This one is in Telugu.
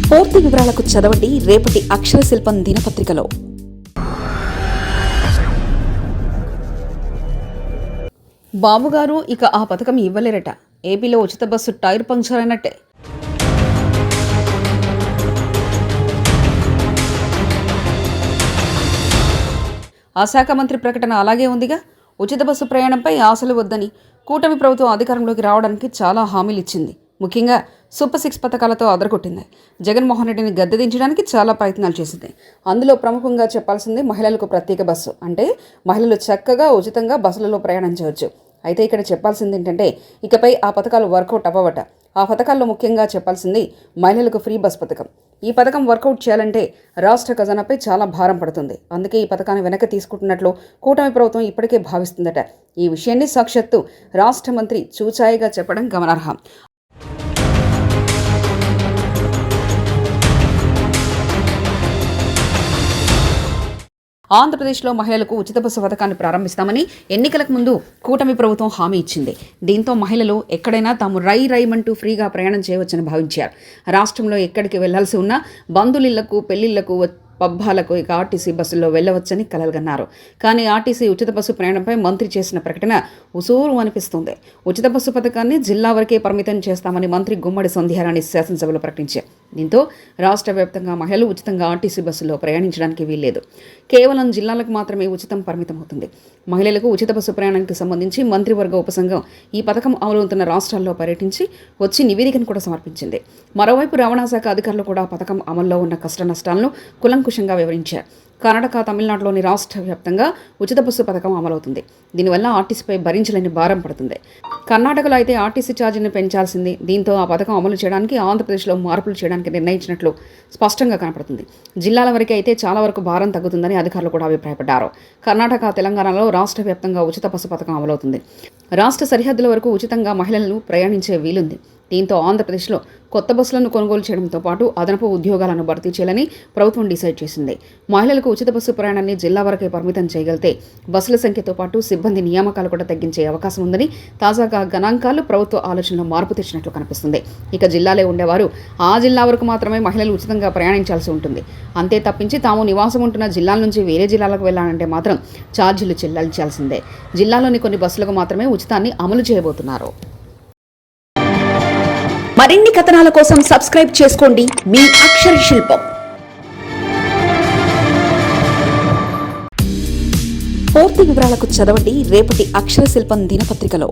పూర్తి వివరాలకు చదవండి రేపటి అక్షర శిల్పం దినపత్రికలో. బాబుగారు ఇక ఆ పథకం ఇవ్వలేరట. ఏపీలో ఉచిత బస్సు టైర్ పంక్చర్ అయినట్టే. ఆ శాఖ మంత్రి ప్రకటన అలాగే ఉందిగా. ఉచిత బస్సు ప్రయాణంపై ఆశలు వద్దని కూటమి ప్రభుత్వం అధికారంలోకి రావడానికి చాలా హామీలు ఇచ్చింది. ముఖ్యంగా సూపర్ 6 పథకాలతో అదరగొట్టింది. జగన్మోహన్ రెడ్డిని గద్దెదించడానికి చాలా ప్రయత్నాలు చేసింది. అందులో ప్రముఖంగా చెప్పాల్సింది మహిళలకు ప్రత్యేక బస్సు. అంటే మహిళలు చక్కగా ఉచితంగా బస్సులలో ప్రయాణం చేయవచ్చు. అయితే ఇక్కడ చెప్పాల్సింది ఏంటంటే ఇకపై ఆ పథకాలు వర్కౌట్ అవ్వవట. ఆ పథకాల్లో ముఖ్యంగా చెప్పాల్సింది మహిళలకు ఫ్రీ బస్ పథకం. ఈ పథకం వర్కౌట్ చేయాలంటే రాష్ట్ర ఖజానాపై చాలా భారం పడుతుంది. అందుకే ఈ పథకాన్ని వెనక్కి తీసుకుంటున్నట్లు కూటమి ప్రభుత్వం ఇప్పటికే భావిస్తుందట. ఈ విషయాన్ని సాక్షాత్తు రాష్ట్ర మంత్రి చూచాయిగా చెప్పడం గమనార్హం. ఆంధ్రప్రదేశ్లో మహిళలకు ఉచిత బస్సు పథకాన్ని ప్రారంభిస్తామని ఎన్నికలకు ముందు కూటమి ప్రభుత్వం హామీ ఇచ్చింది. దీంతో మహిళలు ఎక్కడైనా తాము రైమంటూ ఫ్రీగా ప్రయాణం చేయవచ్చని భావించారు. రాష్ట్రంలో ఎక్కడికి వెళ్లాల్సి ఉన్నా బంధువులిళ్లకు, పెళ్లిళ్లకు, పబ్బాలకు ఇక ఆర్టీసీ బస్సుల్లో వెళ్లవచ్చని కలలుగన్నారు. కానీ ఆర్టీసీ ఉచిత బస్సు ప్రయాణంపై మంత్రి చేసిన ప్రకటన ఉసూరు అనిపిస్తుంది. ఉచిత బస్సు పథకాన్ని జిల్లా వరకే పరిమితం చేస్తామని మంత్రి గుమ్మడి సంధ్యారాణి శాసనసభలో ప్రకటించారు. దీంతో రాష్ట్ర వ్యాప్తంగా మహిళలు ఉచితంగా ఆర్టీసీ బస్సుల్లో ప్రయాణించడానికి వీల్లేదు. కేవలం జిల్లాలకు మాత్రమే ఉచితం పరిమితమవుతుంది. మహిళలకు ఉచిత బస్సు ప్రయాణానికి సంబంధించి మంత్రివర్గ ఉపసంఘం ఈ పథకం అమలవుతున్న రాష్ట్రాల్లో పర్యటించి వచ్చి నివేదికను కూడా సమర్పించింది. మరోవైపు రవాణా శాఖ అధికారులు కూడా పథకం అమల్లో ఉన్న కష్ట నష్టాలను కులంకుషంగా వివరించారు. కర్ణాటక, తమిళనాడులోని రాష్ట్ర వ్యాప్తంగా ఉచిత బస్సు పథకం అమలవుతుంది. దీనివల్ల ఆర్టీసీపై భరించలేని భారం పడుతుంది. కర్ణాటకలో అయితే ఆర్టీసీ ఛార్జీని పెంచాల్సింది. దీంతో ఆ పథకం అమలు చేయడానికి ఆంధ్రప్రదేశ్లో మార్పులు చేయడానికి నిర్ణయించినట్లు స్పష్టంగా కనపడుతుంది. జిల్లాల వరకు అయితే చాలా వరకు భారం తగ్గుతుందని అధికారులు కూడా అభిప్రాయపడ్డారు. కర్ణాటక, తెలంగాణలో రాష్ట్ర వ్యాప్తంగా ఉచిత బస్సు పథకం అమలవుతుంది. రాష్ట్ర సరిహద్దుల వరకు ఉచితంగా మహిళలను ప్రయాణించే వీలుంది. దీంతో ఆంధ్రప్రదేశ్లో కొత్త బస్సులను కొనుగోలు చేయడంతో పాటు అదనపు ఉద్యోగాలను భర్తీ చేయాలని ప్రభుత్వం డిసైడ్ చేసింది. మహిళలకు ఉచిత బస్సు ప్రయాణాన్ని జిల్లా వరకే పరిమితం చేయగలిగితే బస్సుల సంఖ్యతో పాటు సిబ్బంది నియామకాలు కూడా తగ్గించే అవకాశం ఉందని తాజాగా గణాంకాలు ప్రభుత్వ ఆలోచనలో మార్పు తెచ్చినట్లు కనిపిస్తుంది. ఇక జిల్లాలే ఉండేవారు ఆ జిల్లా వరకు మాత్రమే మహిళలు ఉచితంగా ప్రయాణించాల్సి ఉంటుంది. అంతే తప్పించి తాము నివాసం ఉంటున్న జిల్లాల నుంచి వేరే జిల్లాలకు వెళ్లాలంటే మాత్రం ఛార్జీలు చెల్లించాల్సిందే. జిల్లాలోని కొన్ని బస్సులకు మాత్రమే ఉచితాన్ని అమలు చేయబోతున్నారు. మరిన్ని కథనాల కోసం సబ్స్క్రైబ్ చేసుకోండి మీ అక్షర శిల్పం. పూర్తి వివరాలకు చదవండి రేపటి అక్షర శిల్పం దినపత్రికలో.